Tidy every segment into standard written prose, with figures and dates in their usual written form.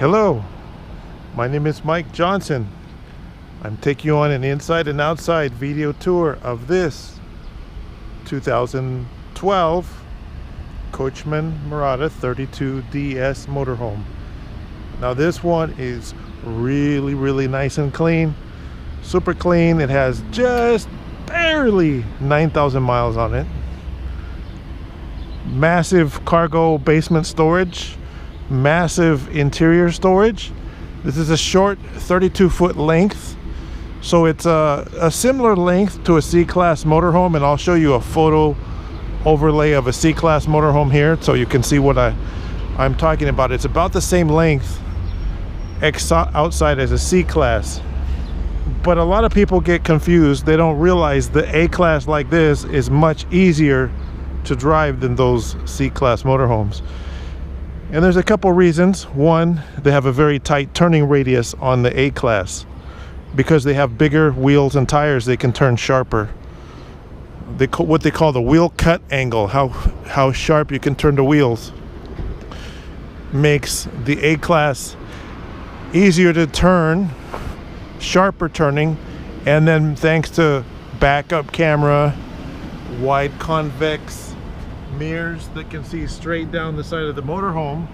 Hello, my name is Mike Johnson. I'm taking you on an inside and outside video tour of this 2012 Coachmen Mirada 32DS motorhome. Now this one is really nice and clean, super clean. It has just barely 9,000 miles on it. Massive cargo basement storage, massive interior storage. This is a short 32-foot length, so it's a similar length to a C-Class motorhome, and I'll show you a photo overlay of a C-Class motorhome here so you can see what I'm talking about. It's about the same length outside as a C-Class, but a lot of people get confused. They don't realize the A-Class like this is much easier to drive than those C-Class motorhomes. And there's a couple reasons. One, they have a very tight turning radius on the A-Class. Because they have bigger wheels and tires, they can turn sharper. What they call the wheel cut angle, how sharp you can turn the wheels, makes the A-Class easier to turn, sharper turning, and then thanks to backup camera, wide convex mirrors that can see straight down the side of the motorhome.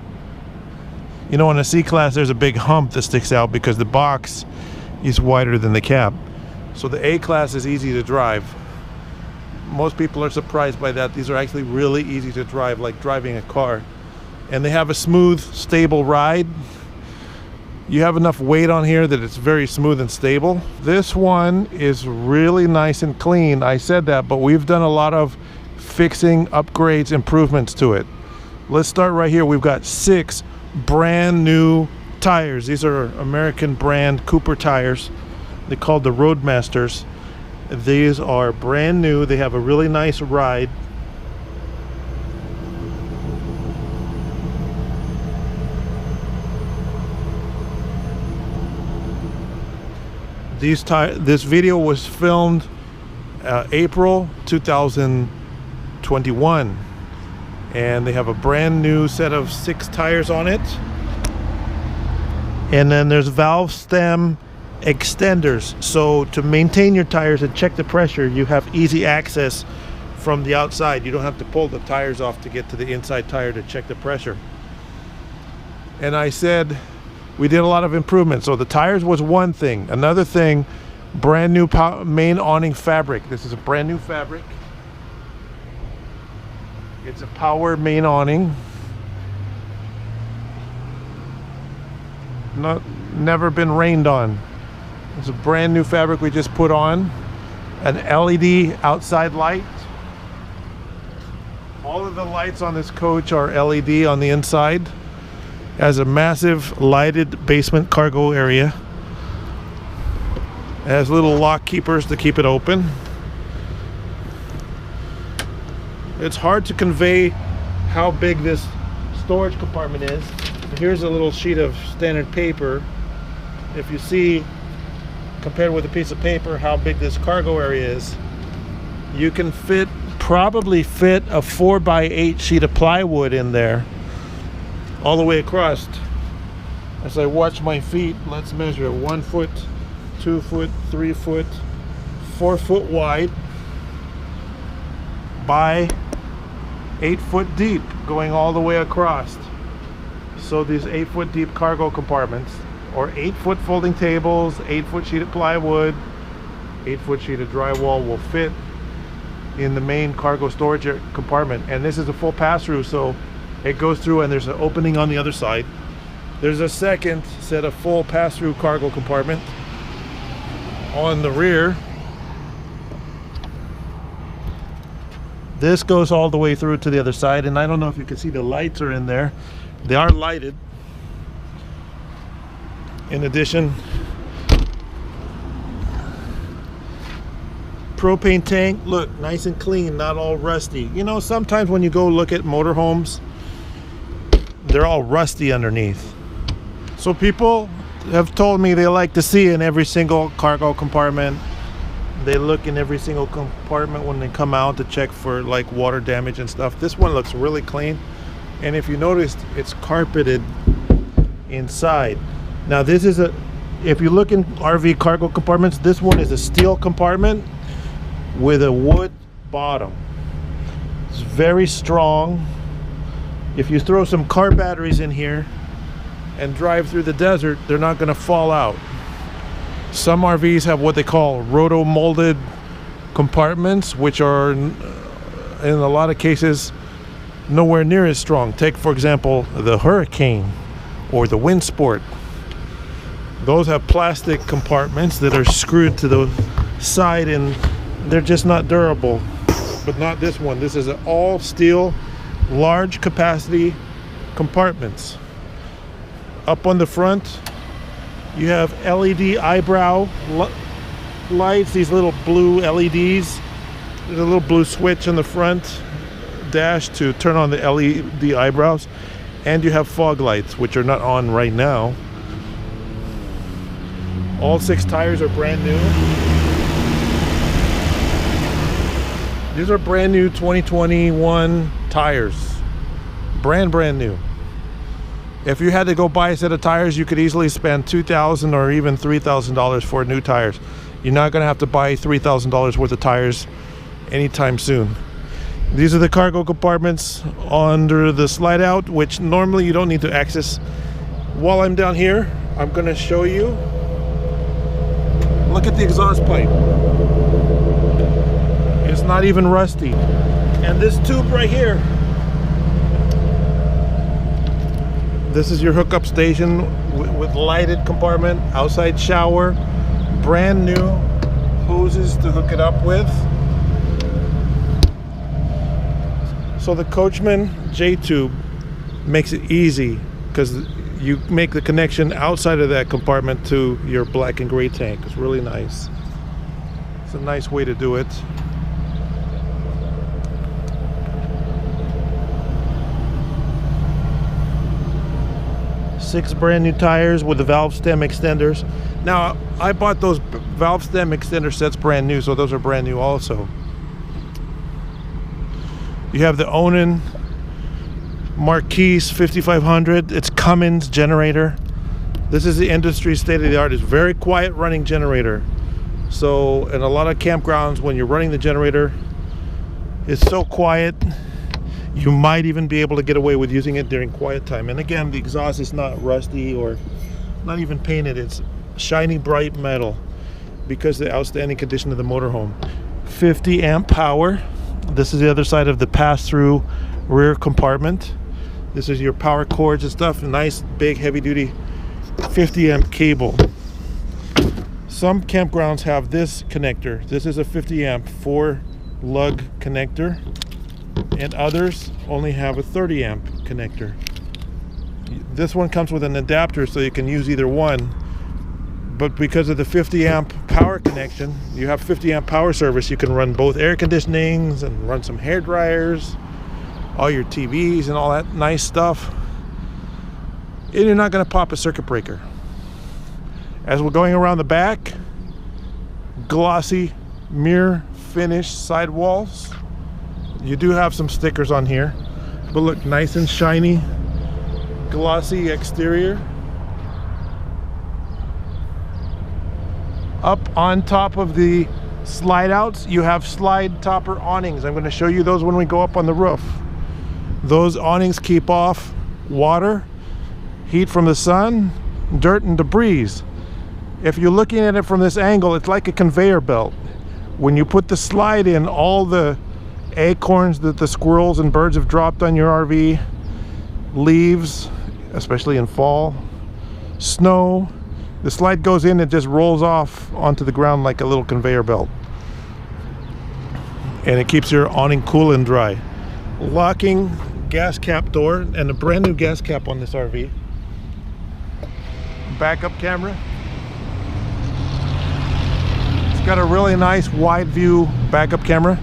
You know, in a C-Class there's a big hump that sticks out because the box is wider than the cab. So the A-Class is easy to drive. Most people are surprised by that. These are actually really easy to drive, like driving a car. And they have a smooth, stable ride. You have enough weight on here that it's very smooth and stable. This one is really nice and clean. I said that, but we've done a lot of fixing, upgrades, improvements to it. Let's start right here. We've got 6 brand new tires. These are American brand Cooper tires. They're called the Roadmasters. These are brand new. They have a really nice ride. This video was filmed April 2021, and they have a brand new set of 6 tires on it. And then there's valve stem extenders, so to maintain your tires and check the pressure, you have easy access from the outside. You don't have to pull the tires off to get to the inside tire to check the pressure. And I said we did a lot of improvements. So the tires was one thing. Another thing, brand new main awning fabric. This is a brand new fabric. It's a power main awning. Never been rained on. It's a brand new fabric we just put on. An LED outside light. All of the lights on this coach are LED on the inside. Has a massive lighted basement cargo area. It has little lock keepers to keep it open. It's hard to convey how big this storage compartment is. Here's a little sheet of standard paper. If you see, compared with a piece of paper, how big this cargo area is, you can probably fit a 4x8 sheet of plywood in there all the way across. As I watch my feet, let's measure it. 1 foot, 2 foot, 3 foot, 4 foot wide by 8 foot deep, going all the way across. So these 8 foot deep cargo compartments, or 8 foot folding tables, 8 foot sheet of plywood, 8 foot sheet of drywall will fit in the main cargo storage compartment. And this is a full pass-through, so it goes through and there's an opening on the other side. There's a second set of full pass-through cargo compartment on the rear. This goes all the way through to the other side, and I don't know if you can see the lights are in there. They are lighted. In addition, propane tank, look, nice and clean, not all rusty. You know, sometimes when you go look at motorhomes, they're all rusty underneath. So people have told me they like to see in every single cargo compartment. They look in every single compartment when they come out to check for like water damage and stuff. This one looks really clean. And if you noticed, it's carpeted inside. Now this is if you look in RV cargo compartments, this one is a steel compartment with a wood bottom. It's very strong. If you throw some car batteries in here and drive through the desert, they're not going to fall out. Some RVs have what they call roto-molded compartments, which are in a lot of cases nowhere near as strong. Take, for example, the Hurricane or the Windsport. Those have plastic compartments that are screwed to the side and they're just not durable. But not this one. This is an all steel, large capacity compartments. Up on the front, you have LED eyebrow lights, these little blue LEDs. There's a little blue switch on the front dash to turn on the LED eyebrows. And you have fog lights, which are not on right now. All 6 tires are brand new. These are brand new 2021 tires. Brand new. If you had to go buy a set of tires, you could easily spend $2,000 or even $3,000 for new tires. You're not going to have to buy $3,000 worth of tires anytime soon. These are the cargo compartments under the slide out, which normally you don't need to access. While I'm down here, I'm going to show you. Look at the exhaust pipe. It's not even rusty. And this tube right here, this is your hookup station with lighted compartment, outside shower, brand new hoses to hook it up with. So the Coachmen J-tube makes it easy because you make the connection outside of that compartment to your black and gray tank. It's really nice. It's a nice way to do it. Six brand new tires with the valve stem extenders. Now, I bought those valve stem extender sets brand new, so those are brand new also. You have the Awning Marquis 5500. It's Cummins generator. This is the industry state of the art. It's very quiet running generator. So in a lot of campgrounds, when you're running the generator, it's so quiet you might even be able to get away with using it during quiet time. And again, the exhaust is not rusty or not even painted. It's shiny bright metal because of the outstanding condition of the motorhome. 50 amp power. This is the other side of the pass-through rear compartment. This is your power cords and stuff. Nice big heavy duty 50 amp cable. Some campgrounds have this connector. This is a 50 amp 4 lug connector, and others only have a 30 amp connector. This one comes with an adapter so you can use either one, but because of the 50 amp power connection, you have 50 amp power service. You can run both air conditionings and run some hair dryers, all your TVs and all that nice stuff, and you're not going to pop a circuit breaker. As we're going around the back, glossy mirror finish sidewalls. You do have some stickers on here, but look, nice and shiny, glossy exterior. Up on top of the slide outs, you have slide topper awnings. I'm going to show you those when we go up on the roof. Those awnings keep off water, heat from the sun, dirt and debris. If you're looking at it from this angle, it's like a conveyor belt. When you put the slide in, all the acorns that the squirrels and birds have dropped on your RV, leaves, especially in fall, snow, the slide goes in and just rolls off onto the ground like a little conveyor belt. And it keeps your awning cool and dry. Locking gas cap door, and a brand new gas cap on this RV. Backup camera. It's got a really nice wide view backup camera.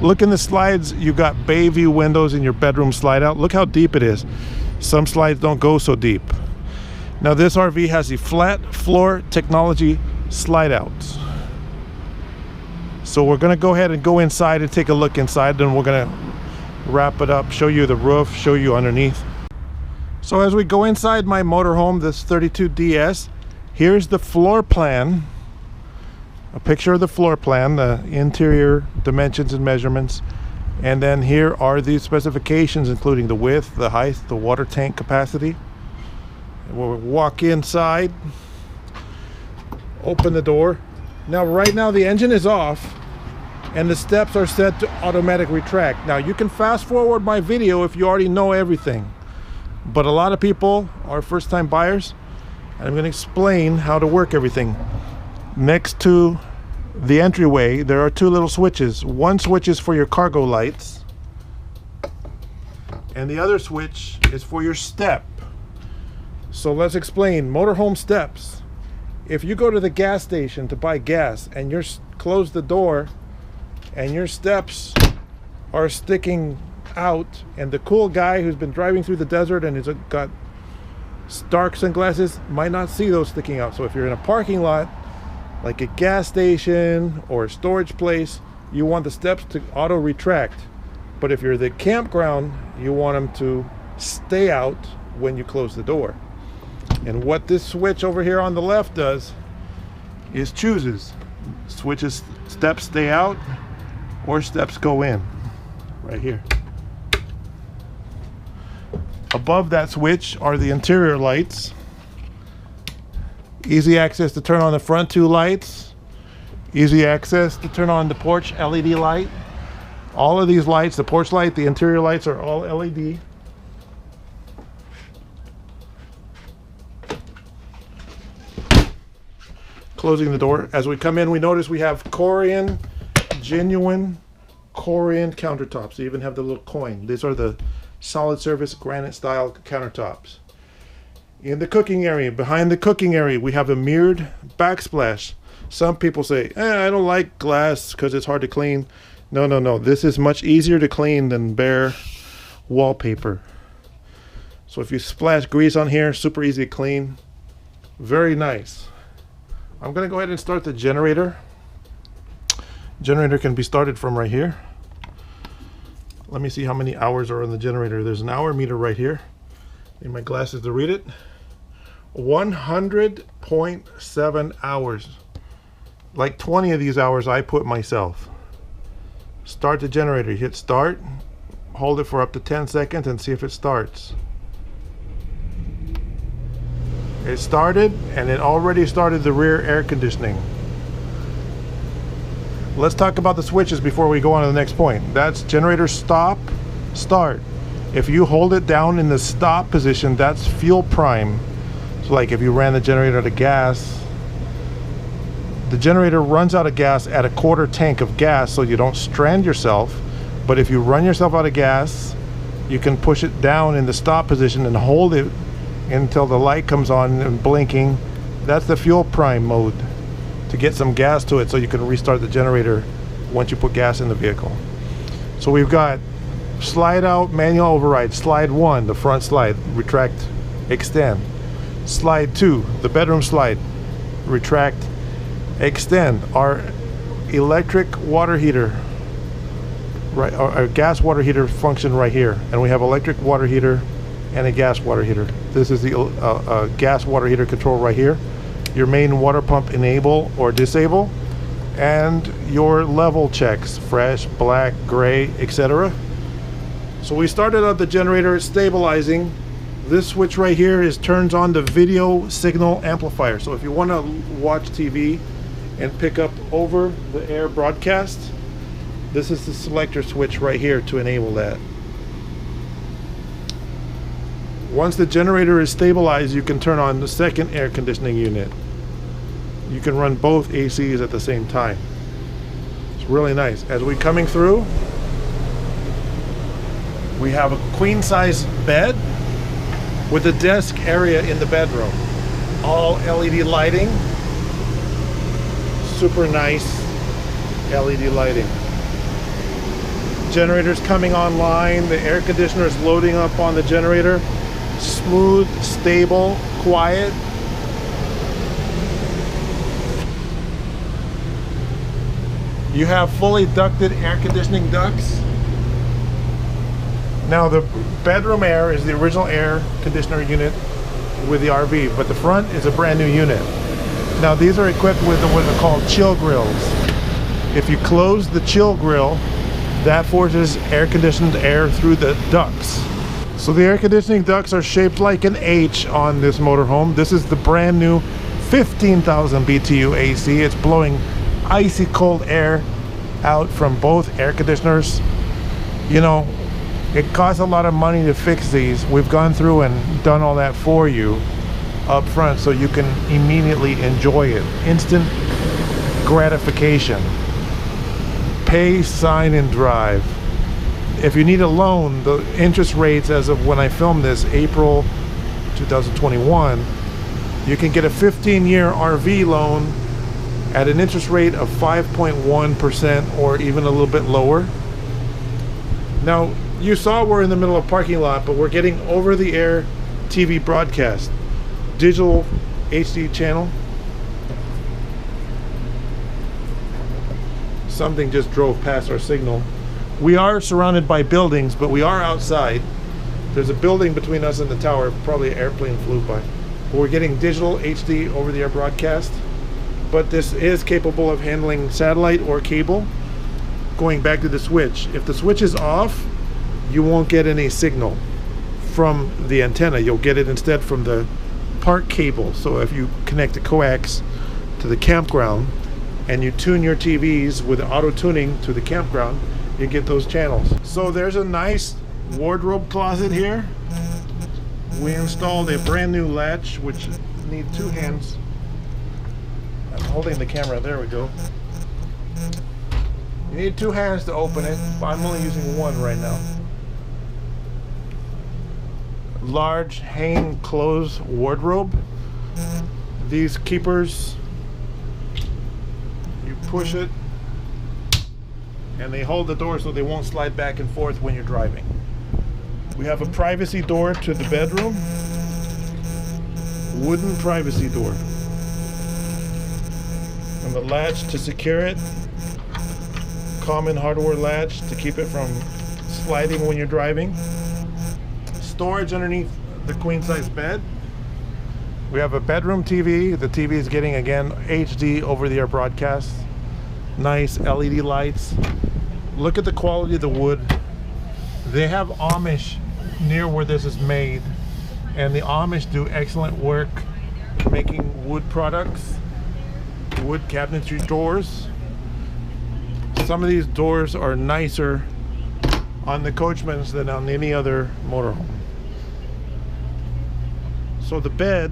Look in the slides, you've got bay view windows in your bedroom slide out. Look how deep it is. Some slides don't go so deep. Now this RV has the flat floor technology slide outs. So we're gonna go ahead and go inside and take a look inside, then we're gonna wrap it up, show you the roof, show you underneath. So as we go inside my motorhome, this 32DS, here's the floor plan. A picture of the floor plan, the interior dimensions and measurements. And then here are the specifications, including the width, the height, the water tank capacity. And we'll walk inside, open the door. Now, right now the engine is off and the steps are set to automatic retract. Now, you can fast forward my video if you already know everything. But a lot of people are first-time buyers, and I'm going to explain how to work everything. Next to the entryway, there are two little switches. One switch is for your cargo lights, and the other switch is for your step. So let's explain. Motorhome steps. If you go to the gas station to buy gas and you close the door and your steps are sticking out, and the cool guy who's been driving through the desert and has got dark sunglasses might not see those sticking out. So if you're in a parking lot like a gas station or a storage place, you want the steps to auto retract. But if you're the campground, you want them to stay out when you close the door. And what this switch over here on the left does is chooses switches steps stay out or steps go in, right here. Above that switch are the interior lights. Easy access to turn on the front two lights. Easy access to turn on the porch LED light. All of these lights, the porch light, the interior lights, are all LED. Closing the door. As we come in, we notice we have Korean, genuine Korean countertops. They even have the little coin. These are the solid surface granite style countertops. In the cooking area, behind the cooking area, we have a mirrored backsplash. Some people say, I don't like glass because it's hard to clean. No, no, no. This is much easier to clean than bare wallpaper. So if you splash grease on here, super easy to clean. Very nice. I'm going to go ahead and start the generator. Generator can be started from right here. Let me see how many hours are on the generator. There's an hour meter right here. Need my glasses to read it. 100.7 hours. Like 20 of these hours I put myself. Start the generator. You hit start. Hold it for up to 10 seconds and see if it starts. It started, and it already started the rear air conditioning. Let's talk about the switches before we go on to the next point. That's generator stop, start. If you hold it down in the stop position, that's fuel prime. So like if you ran the generator out of gas, the generator runs out of gas at a quarter tank of gas, so you don't strand yourself. But if you run yourself out of gas, you can push it down in the stop position and hold it until the light comes on and blinking. That's the fuel prime mode, to get some gas to it so you can restart the generator once you put gas in the vehicle. So we've got slide out, manual override. Slide 1, the front slide, retract, extend. Slide 2, the bedroom slide, retract, extend. Our electric water heater, right, our gas water heater function right here, and we have electric water heater and a gas water heater. This is the gas water heater control right here. Your main water pump enable or disable, and your level checks, fresh, black, gray, etc. So we started up the generator, stabilizing. This switch right here turns on the video signal amplifier. So if you want to watch TV and pick up over the air broadcast, this is the selector switch right here to enable that. Once the generator is stabilized, you can turn on the second air conditioning unit. You can run both ACs at the same time. It's really nice. As we're coming through, we have a queen size bed with a desk area in the bedroom. All LED lighting. Super nice LED lighting. Generator's coming online. The air conditioner is loading up on the generator. Smooth, stable, quiet. You have fully ducted air conditioning ducts. Now the bedroom air is the original air conditioner unit with the RV, but the front is a brand new unit. Now these are equipped with what are called chill grills. If you close the chill grill, that forces air conditioned air through the ducts. So the air conditioning ducts are shaped like an H on this motorhome. This is the brand new 15,000 BTU AC. It's blowing icy cold air out from both air conditioners. You know, it costs a lot of money to fix these. We've gone through and done all that for you up front so you can immediately enjoy it. Instant gratification. Pay, sign, and drive. If you need a loan, the interest rates as of when I filmed this, April 2021, you can get a 15-year RV loan at an interest rate of 5.1% or even a little bit lower. Now, you saw we're in the middle of a parking lot, but we're getting over-the-air TV broadcast. Digital HD channel. Something just drove past our signal. We are surrounded by buildings, but we are outside. There's a building between us and the tower. Probably an airplane flew by. But we're getting digital HD over-the-air broadcast. But this is capable of handling satellite or cable. Going back to the switch. If the switch is off, you won't get any signal from the antenna. You'll get it instead from the park cable. So if you connect the coax to the campground and you tune your TVs with auto tuning to the campground, you get those channels. So there's a nice wardrobe closet here. We installed a brand new latch which need two hands. I'm holding the camera, there we go. You need two hands to open it. I'm only using one right now. Large hang close wardrobe. These keepers, you push it and they hold the door so they won't slide back and forth when you're driving. We have a privacy door to the bedroom. Wooden privacy door. And the latch to secure it. Common hardware latch to keep it from sliding when you're driving. Storage underneath the queen size bed. We have a bedroom TV. The TV is getting, again, HD over-the-air broadcast. Nice LED lights. Look at the quality of the wood. They have Amish near where this is made, and the Amish do excellent work making wood products, wood cabinetry doors. Some of these doors are nicer on the Coachmans than on any other motorhome. So the bed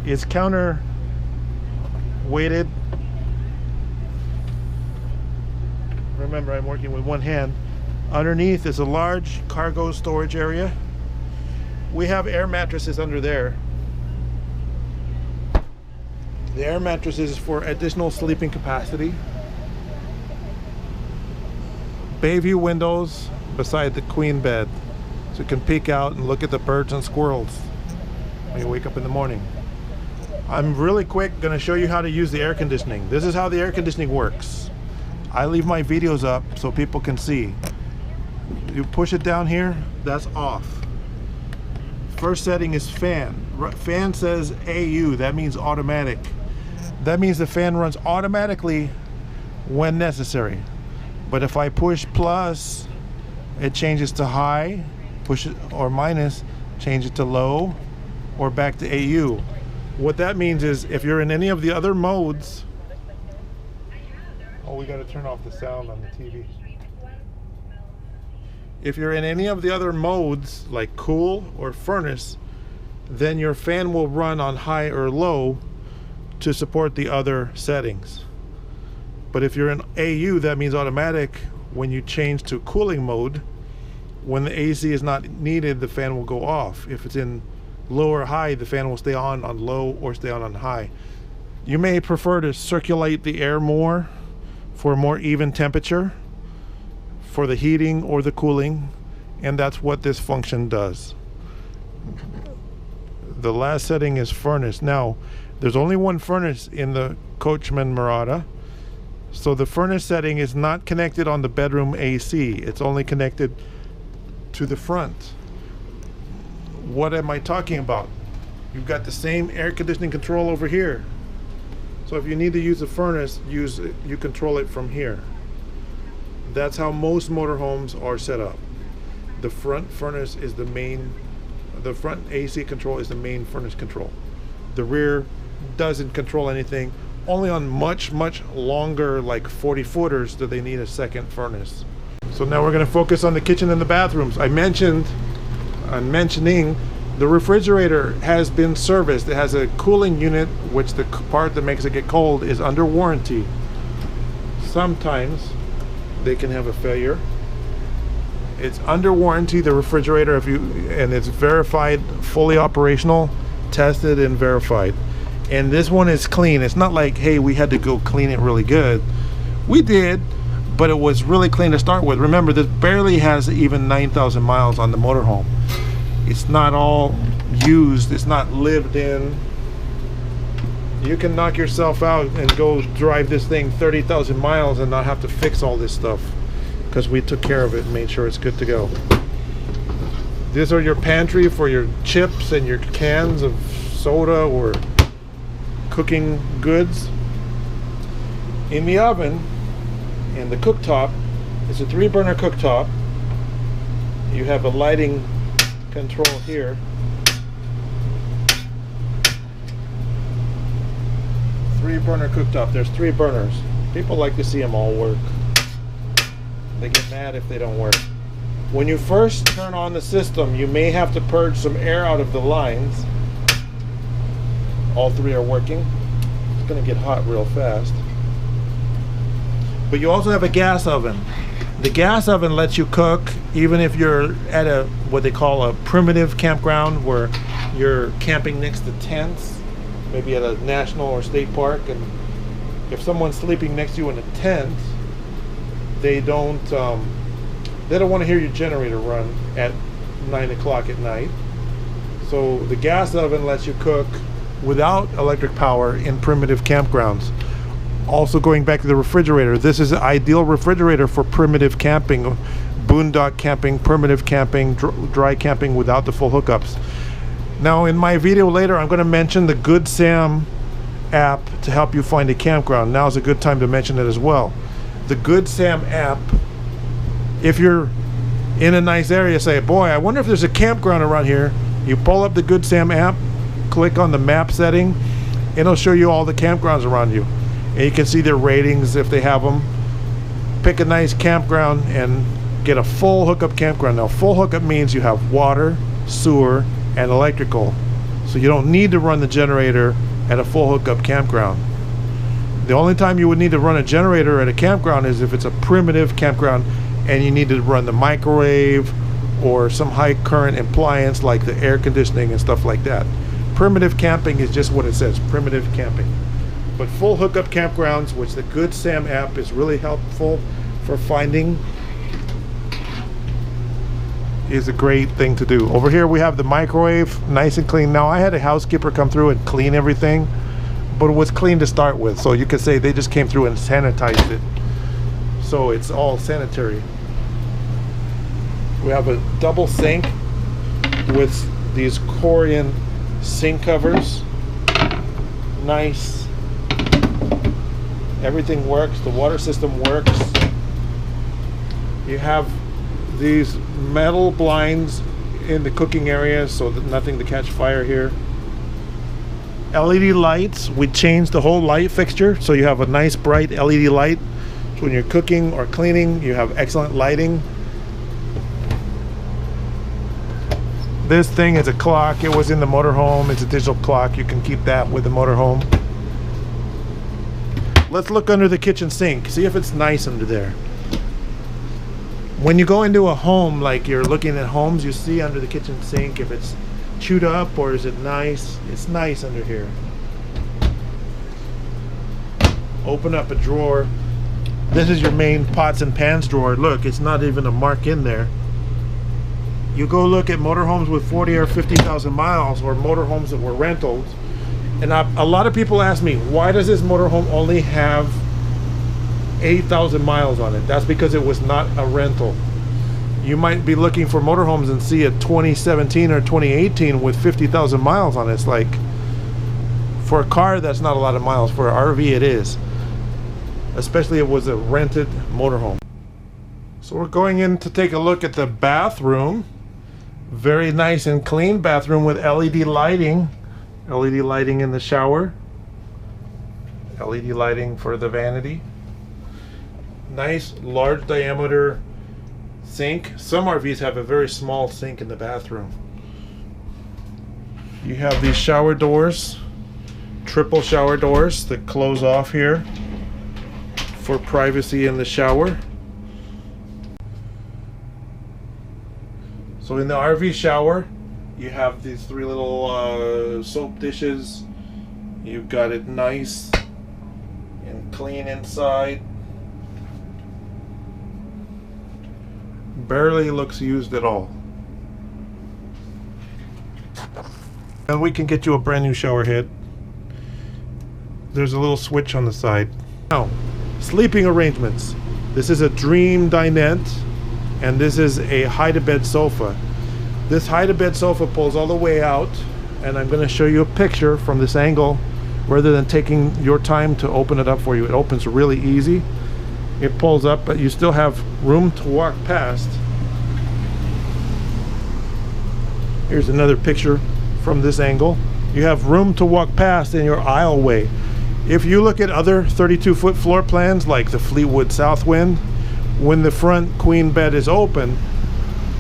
is counter weighted. Remember, I'm working with one hand. Underneath is a large cargo storage area. We have air mattresses under there. The air mattresses is for additional sleeping capacity. Bay view windows beside the queen bed, so you can peek out and look at the birds and squirrels when you wake up in the morning. I'm really quick going to show you how to use the air conditioning. This is how the air conditioning works. I leave my videos up so people can see. You push it down here, that's off. First setting is fan. Fan says AU, that means automatic. That means the fan runs automatically when necessary. But if I push plus, it changes to high, push it, or minus, change it to low, or back to AU. What that means is if you're in any of the other modes, oh, we got to turn off the sound on the TV. If you're in any of the other modes, like cool or furnace, then your fan will run on high or low to support the other settings. But if you're in AU, that means automatic. When you change to cooling mode, when the AC is not needed, the fan will go off. If it's in low or high, the fan will stay on low or stay on high. You may prefer to circulate the air more for a more even temperature for the heating or the cooling, and that's what this function does. The last setting is furnace. Now, there's only one furnace in the Coachmen Mirada, so the furnace setting is not connected on the bedroom AC. It's only connected to the front. What am I talking about? You've got the same air conditioning control over here. So if you need to use a furnace, you control it from here. That's how most motorhomes are set up. The front furnace is the front AC control is the main furnace control. The rear doesn't control anything. Only on much longer, like 40 footers, do they need a second furnace. So now we're going to focus on the kitchen and the bathrooms. I'm mentioning the refrigerator has been serviced. It has a cooling unit, which the part that makes it get cold is under warranty. Sometimes they can have a failure. It's under warranty, the refrigerator, and it's verified, fully operational, tested and verified. And this one is clean. It's not like, hey, we had to go clean it really good. We did, but it was really clean to start with. Remember, this barely has even 9,000 miles on the motorhome. It's not all used. It's not lived in. You can knock yourself out and go drive this thing 30,000 miles and not have to fix all this stuff, because we took care of it and made sure it's good to go. These are your pantry for your chips and your cans of soda or cooking goods. In the oven and the cooktop, it's a 3-burner cooktop. You have a lighting control here. 3-burner cooktop. There's 3 burners. People like to see them all work. They get mad if they don't work. When you first turn on the system, you may have to purge some air out of the lines. All 3 are working. It's going to get hot real fast. But you also have a gas oven. The gas oven lets you cook even if you're at a what they call a primitive campground, where you're camping next to tents, maybe at a national or state park, and if someone's sleeping next to you in a tent, they don't want to hear your generator run at 9 o'clock at night. So the gas oven lets you cook without electric power in primitive campgrounds. Also, going back to the refrigerator, this is an ideal refrigerator for primitive camping, boondock camping, primitive camping, dry camping without the full hookups. Now in my video later, I'm going to mention the Good Sam app to help you find a campground. Now is a good time to mention it as well. The Good Sam app, if you're in a nice area, say, boy, I wonder if there's a campground around here. You pull up the Good Sam app, click on the map setting, and it'll show you all the campgrounds around you. And you can see their ratings if they have them. Pick a nice campground and get a full hookup campground. Now, full hookup means you have water, sewer, and electrical. So you don't need to run the generator at a full hookup campground. The only time you would need to run a generator at a campground is if it's a primitive campground and you need to run the microwave or some high current appliance like the air conditioning and stuff like that. Primitive camping is just what it says, primitive camping. But full hookup campgrounds, which the Good Sam app is really helpful for finding, is a great thing to do. Over here we have the microwave, nice and clean. Now I had a housekeeper come through and clean everything, but it was clean to start with. So you could say they just came through and sanitized it. So it's all sanitary. We have a double sink with these Korean sink covers. Nice. Everything works. The water system works. You have these metal blinds in the cooking area so that nothing to catch fire here. LED lights. We changed the whole light fixture so you have a nice bright LED light. So when you're cooking or cleaning, you have excellent lighting. This thing is a clock. It was in the motorhome. It's a digital clock. You can keep that with the motorhome. Let's look under the kitchen sink. See if it's nice under there. When you go into a home, like you're looking at homes, you see under the kitchen sink if it's chewed up or is it nice. It's nice under here. Open up a drawer. This is your main pots and pans drawer. Look, it's not even a mark in there. You go look at motorhomes with 40 or 50,000 miles or motorhomes that were rentals. And a lot of people ask me, why does this motorhome only have 8,000 miles on it? That's because it was not a rental. You might be looking for motorhomes and see a 2017 or 2018 with 50,000 miles on it. It's like, for a car, that's not a lot of miles. For an RV, it is. Especially if it was a rented motorhome. So we're going in to take a look at the bathroom. Very nice and clean bathroom with LED lighting. LED lighting in the shower. LED lighting for the vanity. Nice large diameter sink. Some RVs have a very small sink in the bathroom. You have these shower doors, triple shower doors that close off here for privacy in the shower. So in the RV shower, you have these three little soap dishes. You've got it nice and clean inside. Barely looks used at all. And we can get you a brand new shower head. There's a little switch on the side. Now, sleeping arrangements. This is a dream dinette, and this is a hide-a-bed sofa. This hide-a-bed sofa pulls all the way out, and I'm going to show you a picture from this angle rather than taking your time to open it up for you. It opens really easy. It pulls up, but you still have room to walk past. Here's another picture from this angle. You have room to walk past in your aisleway. If you look at other 32-foot floor plans like the Fleetwood Southwind, when the front queen bed is open,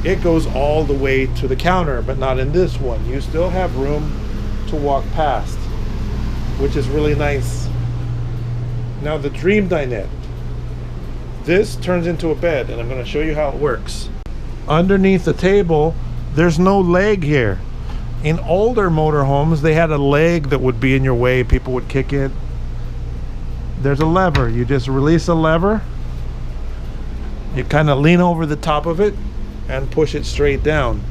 it goes all the way to the counter, but not in this one. You still have room to walk past, which is really nice. Now the Dream Dinette. This turns into a bed, and I'm going to show you how it works. Underneath the table, there's no leg here. In older motorhomes, they had a leg that would be in your way. People would kick it. There's a lever. You just release a lever. You kind of lean over the top of it and push it straight down.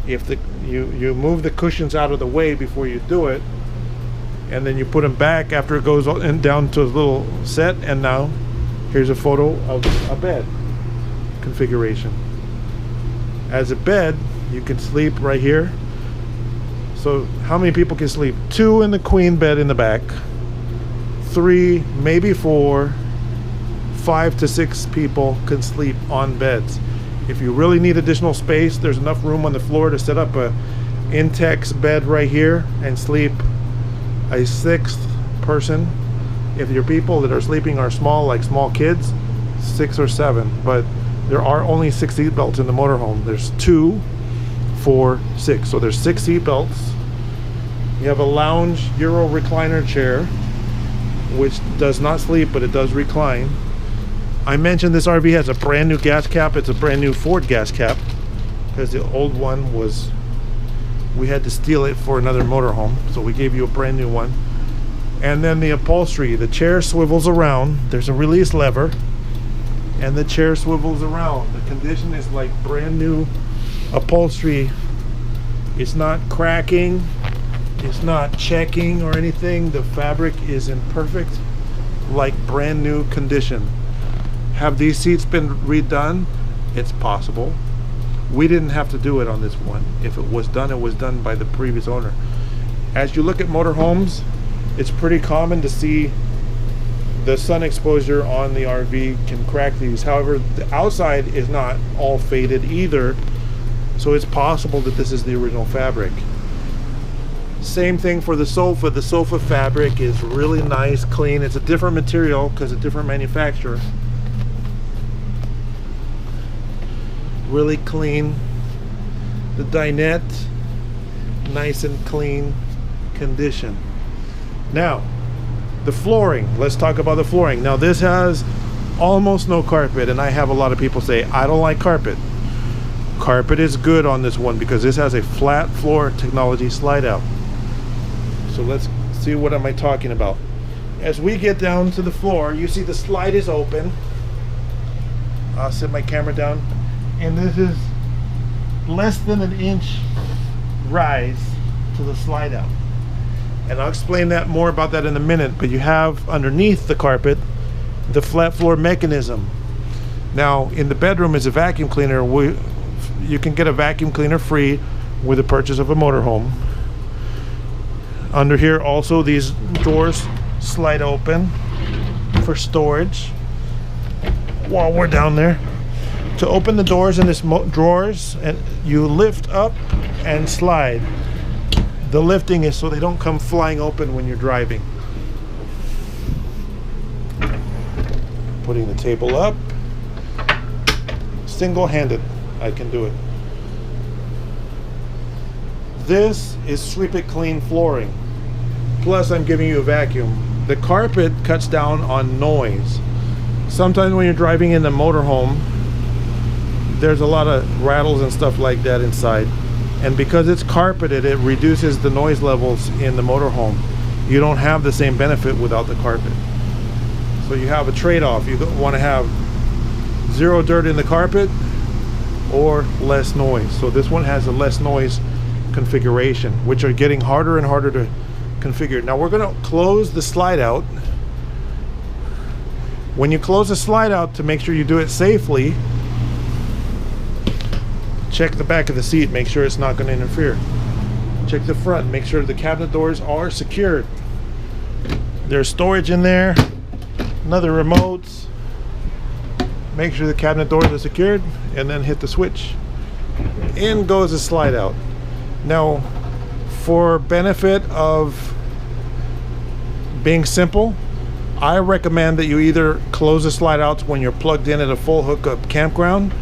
If you move the cushions out of the way before you do it, and then you put them back after it goes down to a little set, and now here's a photo of a bed configuration. As a bed, you can sleep right here. So how many people can sleep? 2 in the queen bed in the back, 3, maybe 4, 5 to 6 people can sleep on beds. If you really need additional space, there's enough room on the floor to set up a Intex bed right here and sleep a 6th person. If your people that are sleeping are small, like small kids, 6 or 7. But there are only 6 seat belts in the motorhome. There's 2, 4, 6. So there's 6 seat belts. You have a lounge Euro recliner chair, which does not sleep, but it does recline. I mentioned this RV has a brand new gas cap. It's a brand new Ford gas cap, because the old one was, we had to steal it for another motorhome, so we gave you a brand new one. And then the upholstery, the chair swivels around. There's a release lever, and the chair swivels around. The condition is like brand new upholstery. It's not cracking, it's not checking or anything. The fabric is in perfect, like brand new condition. Have these seats been redone? It's possible. We didn't have to do it on this one. If it was done by the previous owner. As you look at motorhomes, it's pretty common to see the sun exposure on the RV can crack these. However, the outside is not all faded either, so it's possible that this is the original fabric. Same thing for the sofa. The sofa fabric is really nice, clean. It's a different material because a different manufacturer. Really clean. The dinette, nice and clean condition. Now, the flooring. Let's talk about the flooring. Now, this has almost no carpet, and I have a lot of people say, I don't like carpet. Carpet is good on this one because this has a flat floor technology slide out. So let's see, what am I talking about? As we get down to the floor, you see the slide is open. I'll set my camera down, and this is less than an inch rise to the slide out. And I'll explain that more about that in a minute, but you have underneath the carpet the flat floor mechanism. Now in the bedroom is a vacuum cleaner. you can get a vacuum cleaner free with the purchase of a motorhome. Under here also, these doors slide open for storage while we're down there. To open the doors in this drawers, and you lift up and slide. The lifting is so they don't come flying open when you're driving. Putting the table up. Single-handed, I can do it. This is sweep it clean flooring. Plus I'm giving you a vacuum. The carpet cuts down on noise. Sometimes when you're driving in the motorhome, there's a lot of rattles and stuff like that inside. And because it's carpeted, it reduces the noise levels in the motorhome. You don't have the same benefit without the carpet. So you have a trade-off. You want to have zero dirt in the carpet or less noise. So this one has a less noise configuration, which are getting harder and harder to configure. Now we're going to close the slide out. When you close the slide out, to make sure you do it safely, check the back of the seat, make sure it's not going to interfere. Check the front, make sure the cabinet doors are secured. There's storage in there, another remotes. Make sure the cabinet doors are secured, and then hit the switch. In goes the slide out. Now, for benefit of being simple, I recommend that you either close the slide outs when you're plugged in at a full hookup campground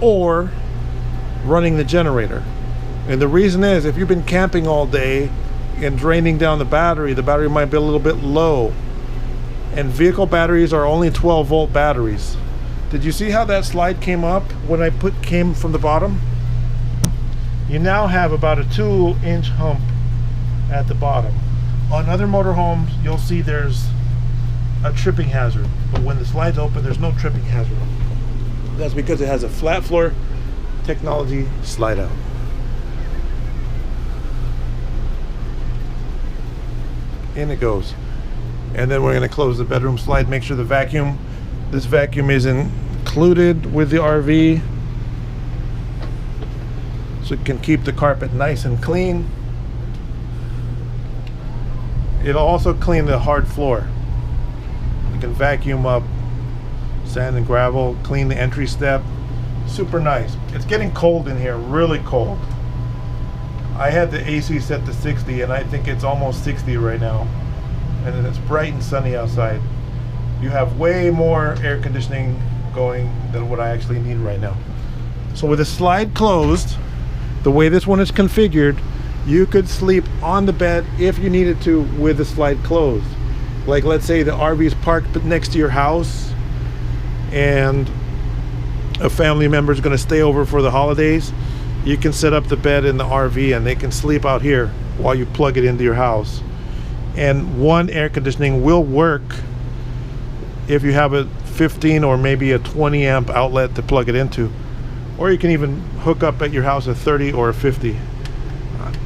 or running the generator. And the reason is, if you've been camping all day and draining down the battery might be a little bit low. And vehicle batteries are only 12-volt batteries. Did you see how that slide came up when I came from the bottom? You now have about a 2-inch hump at the bottom. On other motorhomes, you'll see there's a tripping hazard, but when the slide's open, there's no tripping hazard. That's because it has a flat floor technology slide out. In it goes. And then we're going to close the bedroom slide, make sure this vacuum is included with the RV, so it can keep the carpet nice and clean. It'll also clean the hard floor. You can vacuum up sand and gravel, clean the entry step. Super nice. It's getting cold in here, really cold. I had the AC set to 60 and I think it's almost 60 right now. And then it's bright and sunny outside. You have way more air conditioning going than what I actually need right now. So with the slide closed, the way this one is configured, you could sleep on the bed if you needed to with the slide closed. Like, let's say the RV is parked next to your house and a family member is going to stay over for the holidays. You can set up the bed in the RV and they can sleep out here while you plug it into your house. And one air conditioning will work if you have a 15 or maybe a 20 amp outlet to plug it into. Or you can even hook up at your house a 30 or a 50.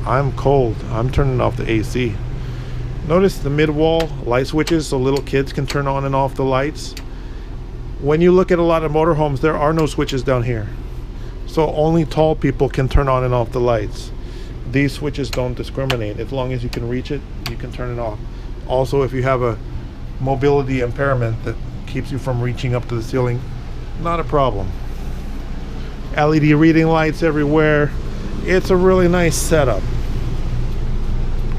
I'm cold. I'm turning off the AC. Notice the mid-wall light switches so little kids can turn on and off the lights. When you look at a lot of motorhomes, there are no switches down here. So only tall people can turn on and off the lights. These switches don't discriminate. As long as you can reach it, you can turn it off. Also, if you have a mobility impairment that keeps you from reaching up to the ceiling, not a problem. LED reading lights everywhere. It's a really nice setup.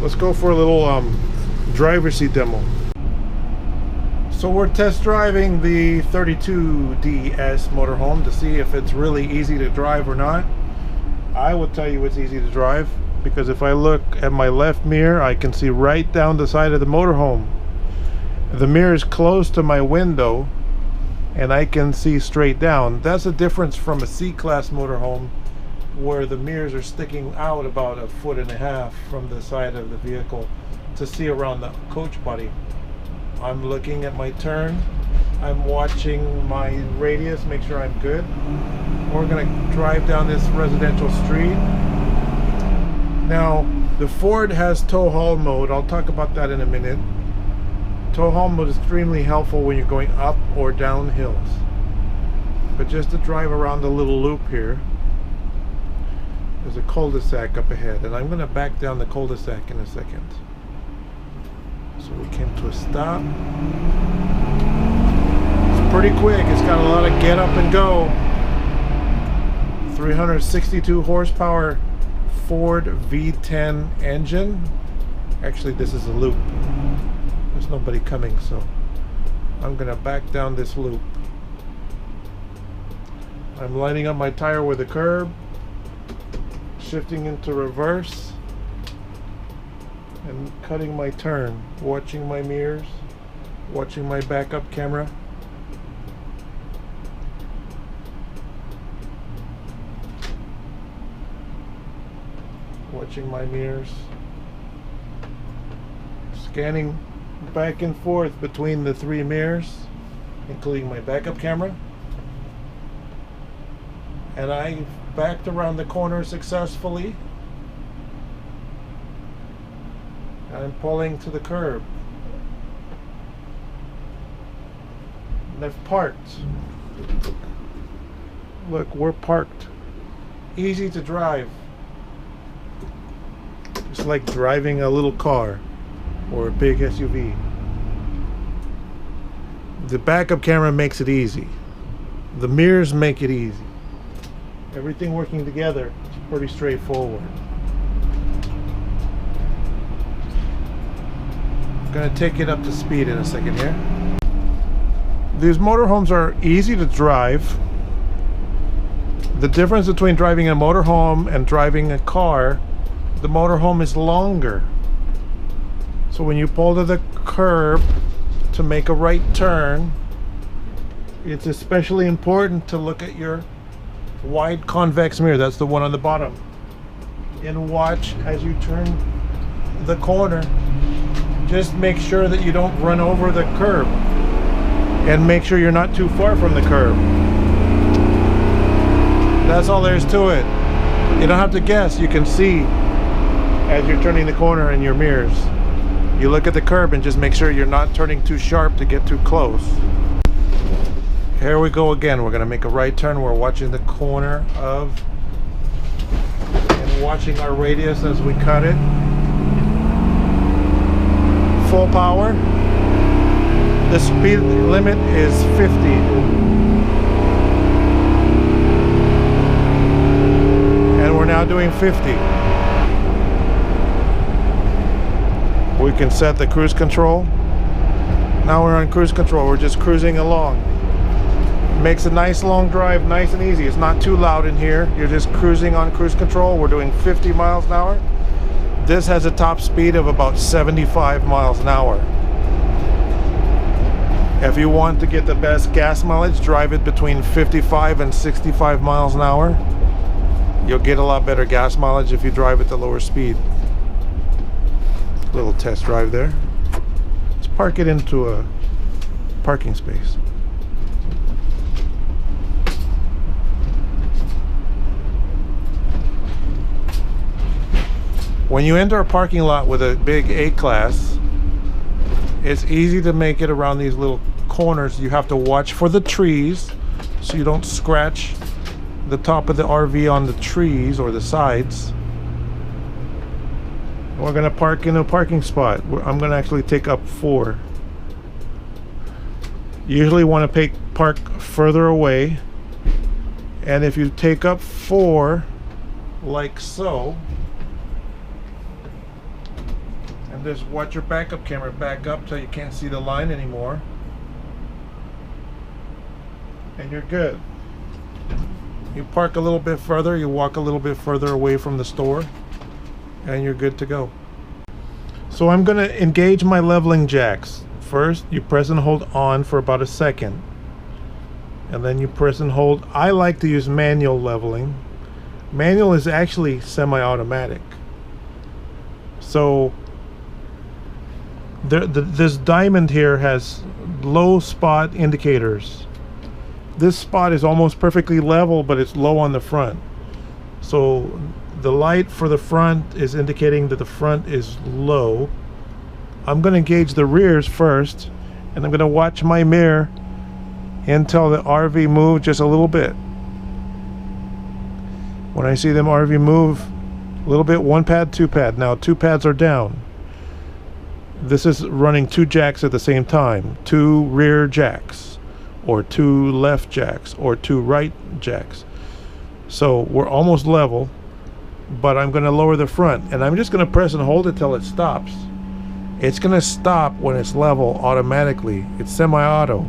Let's go for a little driver's seat demo. So we're test driving the 32DS motorhome to see if it's really easy to drive or not. I will tell you it's easy to drive because if I look at my left mirror, I can see right down the side of the motorhome. The mirror is close to my window and I can see straight down. That's a difference from a C-Class motorhome where the mirrors are sticking out about 1.5 feet from the side of the vehicle to see around the coach body. I'm looking at my turn. I'm watching my radius, make sure I'm good. We're gonna drive down this residential street. Now, the Ford has tow haul mode. I'll talk about that in a minute. Tow haul mode is extremely helpful when you're going up or down hills. But just to drive around the little loop here, There's a cul-de-sac up ahead, and I'm going to back down the cul-de-sac in a second. So we came to a stop. It's pretty quick. It's got a lot of get up and go. 362 horsepower Ford V10 engine. Actually, this is a loop. There's nobody coming, so I'm gonna back down this loop. I'm lining up my tire with a curb, shifting into reverse, and cutting my turn, watching my mirrors, watching my backup camera. Watching my mirrors, scanning back and forth between the 3 mirrors, including my backup camera. And I backed around the corner successfully. I'm pulling to the curb. And I've parked. Look, we're parked. Easy to drive. It's like driving a little car or a big SUV. The backup camera makes it easy. The mirrors make it easy. Everything working together is pretty straightforward. I'm gonna take it up to speed in a second here. These motorhomes are easy to drive. The difference between driving a motorhome and driving a car, the motorhome is longer. So when you pull to the curb to make a right turn, it's especially important to look at your wide convex mirror. That's the one on the bottom. And watch as you turn the corner. Just make sure that you don't run over the curb. And make sure you're not too far from the curb. That's all there is to it. You don't have to guess. You can see as you're turning the corner in your mirrors. You look at the curb and just make sure you're not turning too sharp to get too close. Here we go again. We're going to make a right turn. We're watching the corner of and watching our radius as we cut it. Full power. The speed limit is 50. And we're now doing 50. We can set the cruise control. Now we're on cruise control. We're just cruising along. Makes a nice long drive, nice and easy. It's not too loud in here. You're just cruising on cruise control. We're doing 50 miles an hour. This has a top speed of about 75 miles an hour. If you want to get the best gas mileage, drive it between 55 and 65 miles an hour. You'll get a lot better gas mileage if you drive at the lower speed. Little test drive there. Let's park it into a parking space. When you enter a parking lot with a big A-Class, it's easy to make it around these little corners. You have to watch for the trees so you don't scratch the top of the RV on the trees or the sides. We're going to park in a parking spot. I'm going to actually take up 4. You usually want to park further away. And if you take up 4, like so, and just watch your backup camera back up till you can't see the line anymore. And you're good. You park a little bit further, you walk a little bit further away from the store, and you're good to go. So I'm going to engage my leveling jacks. First, you press and hold on for about a second. And then you press and hold. I like to use manual leveling. Manual is actually semi-automatic. So this diamond here has low spot indicators. This spot is almost perfectly level, but it's low on the front. So the light for the front is indicating that the front is low. I'm going to engage the rears first, and I'm going to watch my mirror until the RV moves just a little bit. When I see them RV move a little bit, 1 pad, 2 pad. Now 2 pads are down. This is running 2 jacks at the same time. 2 rear jacks, or 2 left jacks, or 2 right jacks. So we're almost level, but I'm going to lower the front, and I'm just going to press and hold it till it stops. It's going to stop when it's level automatically. It's semi-auto.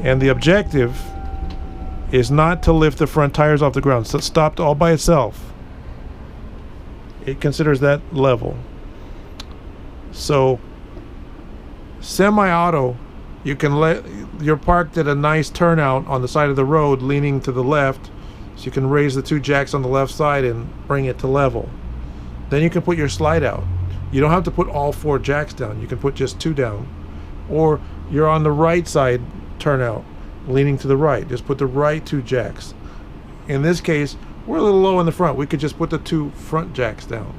And the objective is not to lift the front tires off the ground. So it stopped all by itself. It considers that level. So semi-auto, you're parked at a nice turnout on the side of the road leaning to the left, so you can raise the 2 jacks on the left side and bring it to level. Then you can put your slide out. You don't have to put all 4 jacks down. You can put just 2 down. Or you're on the right side turnout, leaning to the right. Just put the right 2 jacks. In this case, we're a little low in the front. We could just put the 2 front jacks down.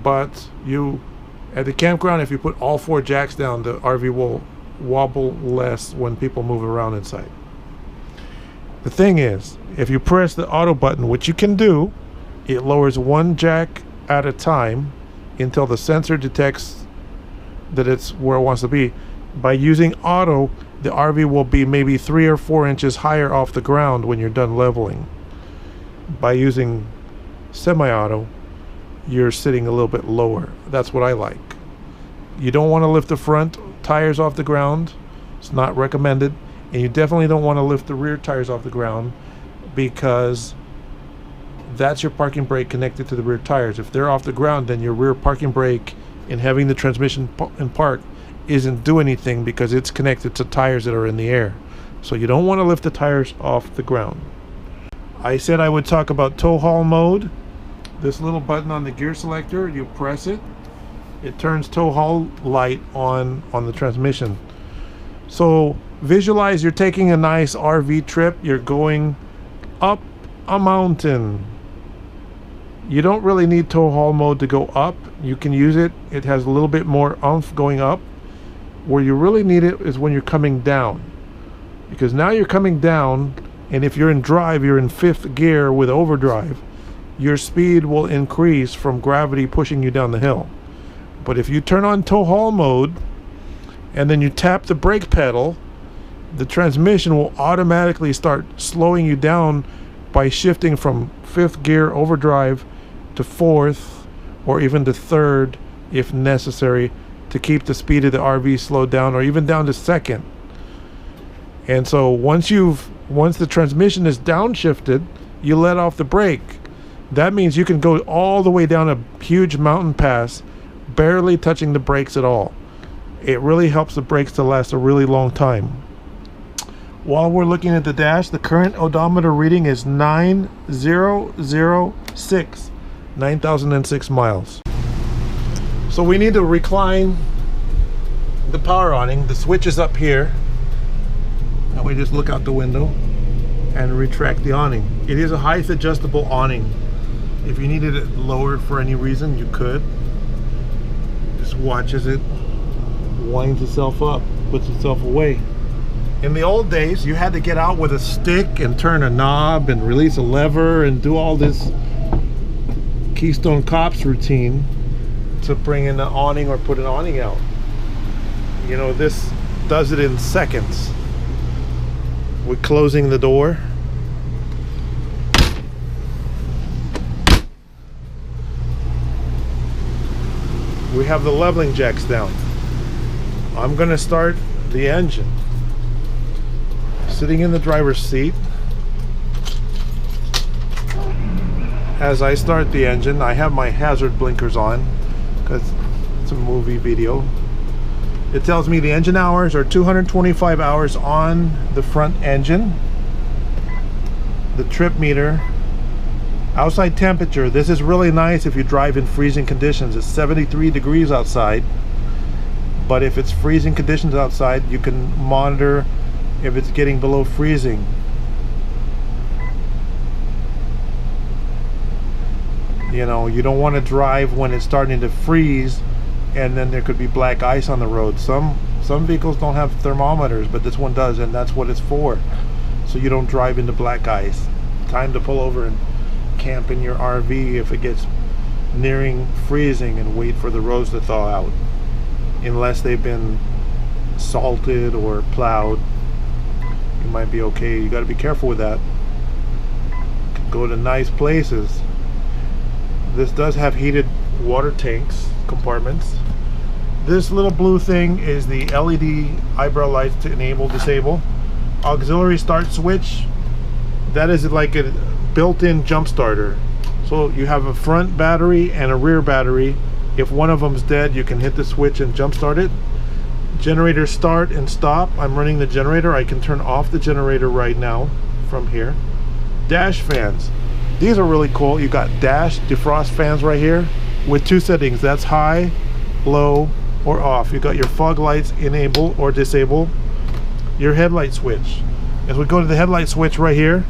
But at the campground, if you put all 4 jacks down, the RV will wobble less when people move around inside. The thing is, if you press the auto button, which you can do, it lowers 1 jack at a time until the sensor detects that it's where it wants to be. By using auto, the RV will be maybe 3 or 4 inches higher off the ground when you're done leveling. By using semi-auto, you're sitting a little bit lower. That's what I like. You don't want to lift the front tires off the ground. It's not recommended. And you definitely don't want to lift the rear tires off the ground, because that's your parking brake connected to the rear tires. If they're off the ground, then your rear parking brake and having the transmission in park isn't do anything, because it's connected to tires that are in the air. So you don't want to lift the tires off the ground. I said I would talk about tow haul mode. This little button on the gear selector, you press it, it turns tow haul light on the transmission. So visualize you're taking a nice RV trip. You're going up a mountain. You don't really need tow haul mode to go up. You can use it. It has a little bit more oomph going up. Where you really need it is when you're coming down, because now you're coming down, and if you're in drive, you're in 5th gear with overdrive, your speed will increase from gravity pushing you down the hill. But if you turn on tow haul mode and then you tap the brake pedal, the transmission will automatically start slowing you down by shifting from 5th gear overdrive to 4th, or even to 3rd if necessary, to keep the speed of the RV slowed down, or even down to 2nd. And so once the transmission is downshifted, you let off the brake. That means you can go all the way down a huge mountain pass, barely touching the brakes at all. It really helps the brakes to last a really long time. While we're looking at the dash, the current odometer reading is 9,006 miles. So we need to recline the power awning. The switch is up here, and we just look out the window and retract the awning. It is a height adjustable awning. If you needed it lowered for any reason, you could. Just watch as it winds itself up, puts itself away. In the old days, you had to get out with a stick and turn a knob and release a lever and do all this Keystone Cops routine to bring in the awning or put an awning out. You know, this does it in seconds. We're closing the door. We have the leveling jacks down. I'm gonna start the engine. Sitting in the driver's seat. As I start the engine, I have my hazard blinkers on because it's a movie video. It tells me the engine hours are 225 hours on the front engine. The trip meter, outside temperature, this is really nice if you drive in freezing conditions. It's 73 degrees outside, but if it's freezing conditions outside, you can monitor if it's getting below freezing. You know, you don't want to drive when it's starting to freeze and then there could be black ice on the road. Some Some vehicles don't have thermometers, but this one does, and that's what it's for. So you don't drive into black ice. Time to pull over and camp in your RV if it gets nearing freezing and wait for the roads to thaw out. Unless they've been salted or plowed, you might be okay. You got to be careful with that. Go to nice places. This does have heated water tanks, compartments. This little blue thing is the LED eyebrow lights to enable, disable. Auxiliary start switch. That is like a built-in jump starter. So you have a front battery and a rear battery. If one of them's dead, you can hit the switch and jump start it. Generator start and stop. I'm running the generator. I can turn off the generator right now from here. Dash fans. These are really cool. You got dash defrost fans right here with two settings. That's high, low, or off. You got your fog lights enable or disable. Your headlight switch. As we go to the headlight switch right here,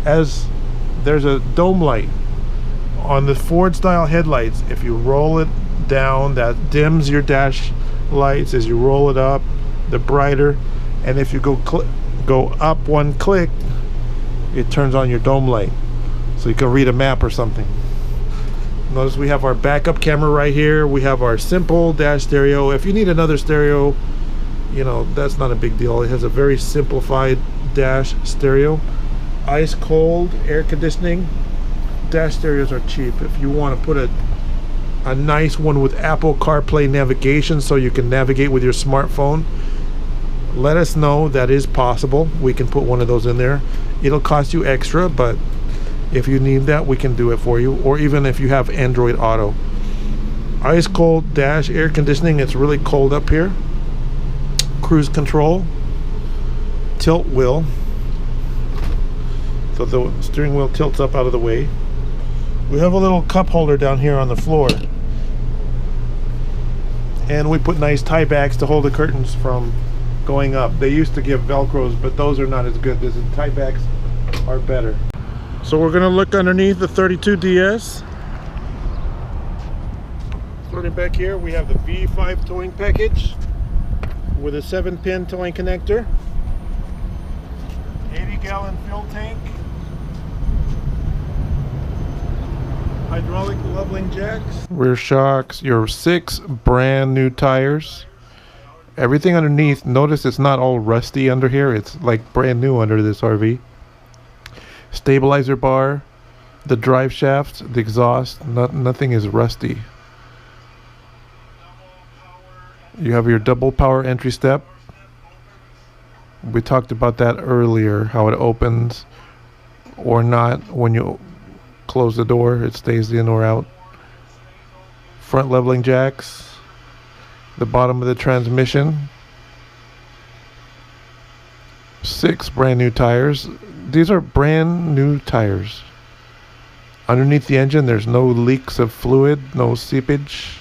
as there's a dome light on the Ford style headlights. If you roll it down, that dims your dash lights. As you roll it up, the brighter. And if you go up one click, it turns on your dome light, so you can read a map or something. Notice we have our backup camera right here. We have our simple dash stereo. If you need another stereo, you know, that's not a big deal. It has a very simplified dash stereo. Ice cold air conditioning. Dash stereos are cheap. If you want to put a nice one with Apple CarPlay navigation so you can navigate with your smartphone, let us know. That is possible. We can put one of those in there. It'll cost you extra, but if you need that, we can do it for you. Or even if you have Android Auto. Ice cold dash air conditioning. It's really cold up here. Cruise control. Tilt wheel. So the steering wheel tilts up out of the way. We have a little cup holder down here on the floor. And we put nice tie backs to hold the curtains from going up. They used to give Velcros, but those are not as good. The tie backs are better. So we're going to look underneath the 32DS. Starting back here, we have the V5 towing package with a 7-pin towing connector, 80-gallon fuel tank, hydraulic leveling jacks, rear shocks, your 6 brand new tires. Everything underneath, notice it's not all rusty under here. It's like brand new under this RV. Stabilizer bar, the drive shaft, the exhaust, nothing is rusty. You have your double power entry step. We talked about that earlier, how it opens or not. When you close the door, it stays in or out. Front leveling jacks, the bottom of the transmission, 6 brand new tires. These are brand new tires. Underneath the engine, there's no leaks of fluid, no seepage.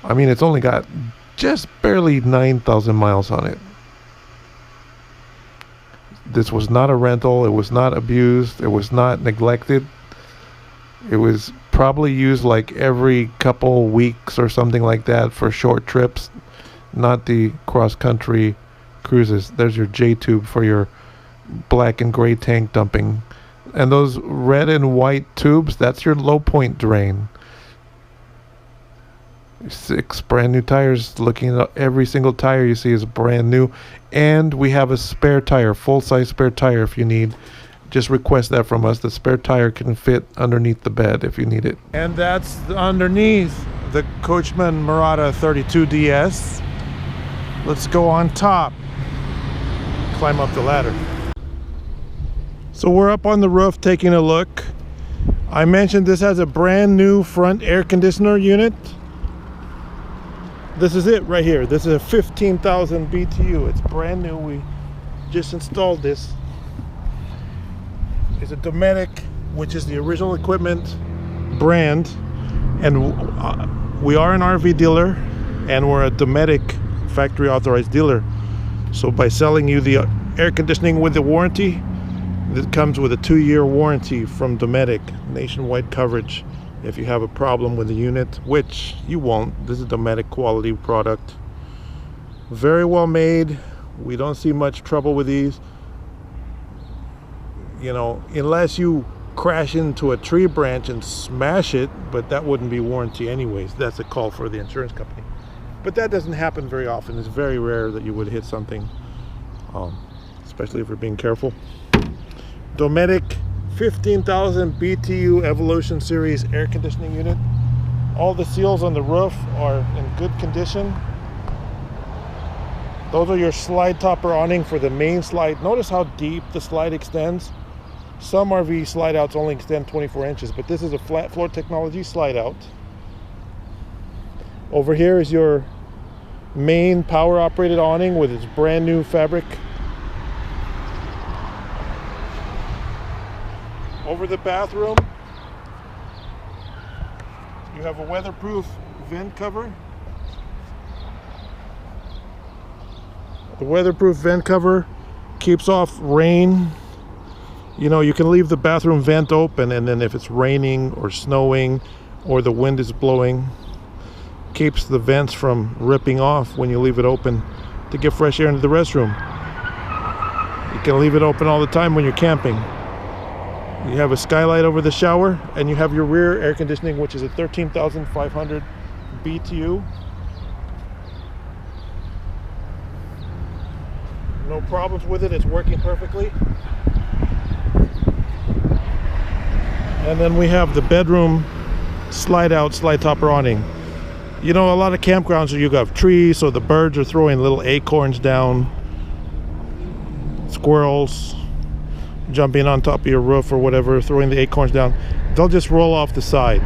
I mean, it's only got just barely 9,000 miles on it. This was not a rental. It was not abused. It was not neglected. It was probably used like every couple weeks or something like that for short trips, not the cross-country cruises. There's your J-tube for your black and gray tank dumping. And those red and white tubes, that's your low point drain. 6 brand new tires. Looking at every single tire you see is brand new. And we have a spare tire, full-size spare tire if you need. Just request that from us. The spare tire can fit underneath the bed if you need it. And that's underneath the Coachmen Mirada 32DS. Let's go on top. Climb up the ladder. So we're up on the roof taking a look. I mentioned this has a brand new front air conditioner unit. This is it right here. This is a 15,000 BTU. It's brand new. We just installed this. It's a Dometic, which is the original equipment brand. And we are an RV dealer, and we're a Dometic factory authorized dealer. So by selling you the air conditioning with the warranty, it comes with a 2-year warranty from Dometic, nationwide coverage. If you have a problem with the unit, which you won't, this is a Dometic quality product. Very well made. We don't see much trouble with these. You know, unless you crash into a tree branch and smash it, but that wouldn't be warranty anyways. That's a call for the insurance company. But that doesn't happen very often. It's very rare that you would hit something, especially if you're being careful. Dometic 15,000 BTU Evolution Series air conditioning unit. All the seals on the roof are in good condition. Those are your slide topper awning for the main slide. Notice how deep the slide extends. Some RV slide outs only extend 24 inches, but this is a flat floor technology slide out. Over here is your main power operated awning with its brand new fabric. Over the bathroom, you have a weatherproof vent cover. The weatherproof vent cover keeps off rain. You know, you can leave the bathroom vent open, and then if it's raining or snowing or the wind is blowing, keeps the vents from ripping off when you leave it open to get fresh air into the restroom. You can leave it open all the time when you're camping. You have a skylight over the shower, and you have your rear air conditioning, which is a 13,500 BTU. No problems with it, it's working perfectly. And then we have the bedroom slide out, slide topper awning. You know, a lot of campgrounds where you have trees, so the birds are throwing little acorns down, squirrels jumping on top of your roof or whatever, throwing the acorns down. They'll just roll off the side.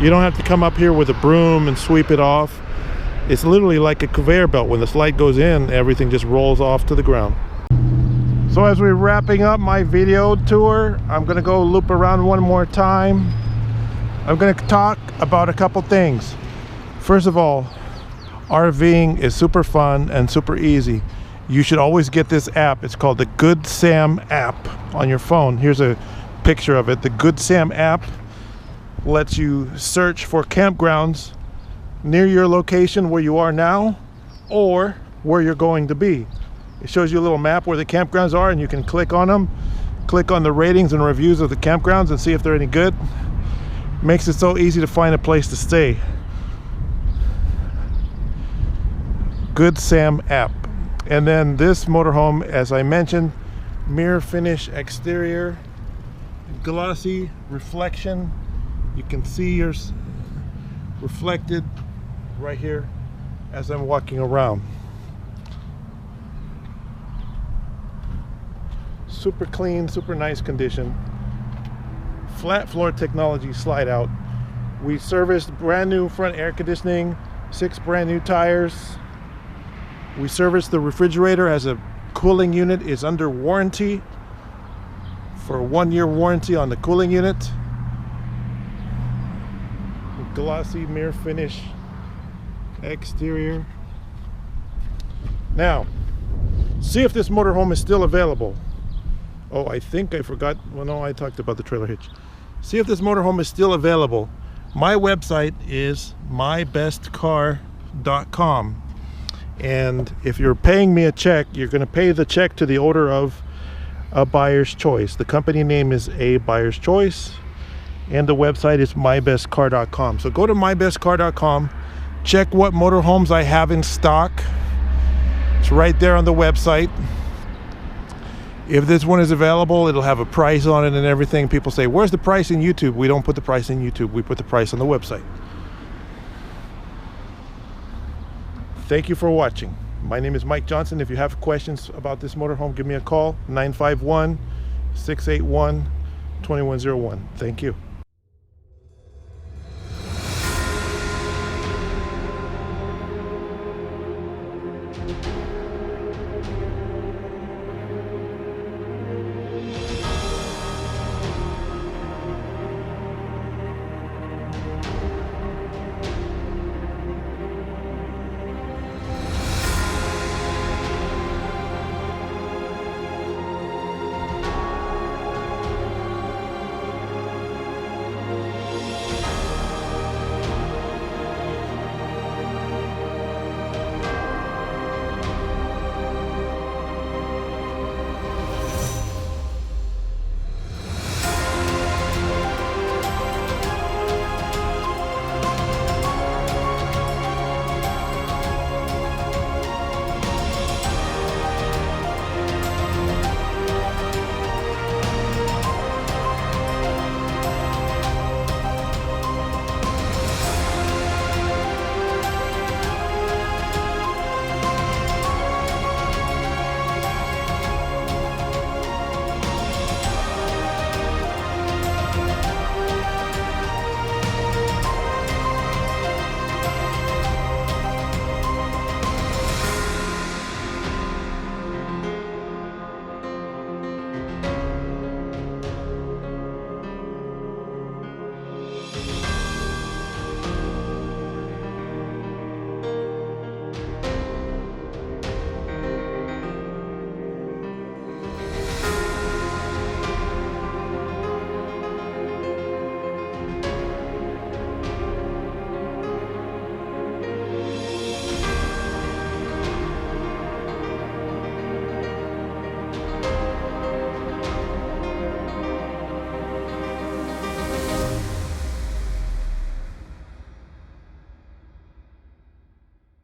You don't have to come up here with a broom and sweep it off. It's literally like a conveyor belt. When the slide goes in, everything just rolls off to the ground. So as we're wrapping up my video tour, I'm gonna go loop around one more time. I'm gonna talk about a couple things. First of all, RVing is super fun and super easy. You should always get this app. It's called the Good Sam app on your phone. Here's a picture of it. The Good Sam app lets you search for campgrounds near your location where you are now or where you're going to be. It shows you a little map where the campgrounds are, and you can click on them, click on the ratings and reviews of the campgrounds and see if they're any good. Makes it so easy to find a place to stay. Good Sam app. And then this motorhome, as I mentioned, mirror finish exterior, glossy reflection. You can see yours reflected right here as I'm walking around. Super clean, super nice condition. Flat floor technology slide out. We serviced brand new front air conditioning, 6 brand new tires. We serviced the refrigerator as a cooling unit, is under warranty for a 1-year warranty on the cooling unit. Glossy mirror finish exterior. Now, see if this motorhome is still available. Oh, I think I forgot. Well, no, I talked about the trailer hitch. See if this motorhome is still available. My website is mybestcar.com. And if you're paying me a check, you're going to pay the check to the order of A Buyer's Choice. The company name is A Buyer's Choice, and the website is mybestcar.com. So go to mybestcar.com, check what motorhomes I have in stock. It's right there on the website. If this one is available, it'll have a price on it and everything. People say, where's the price in YouTube? We don't put the price in YouTube. We put the price on the website. Thank you for watching. My name is Mike Johnson. If you have questions about this motorhome, give me a call, 951-681-2101. Thank you.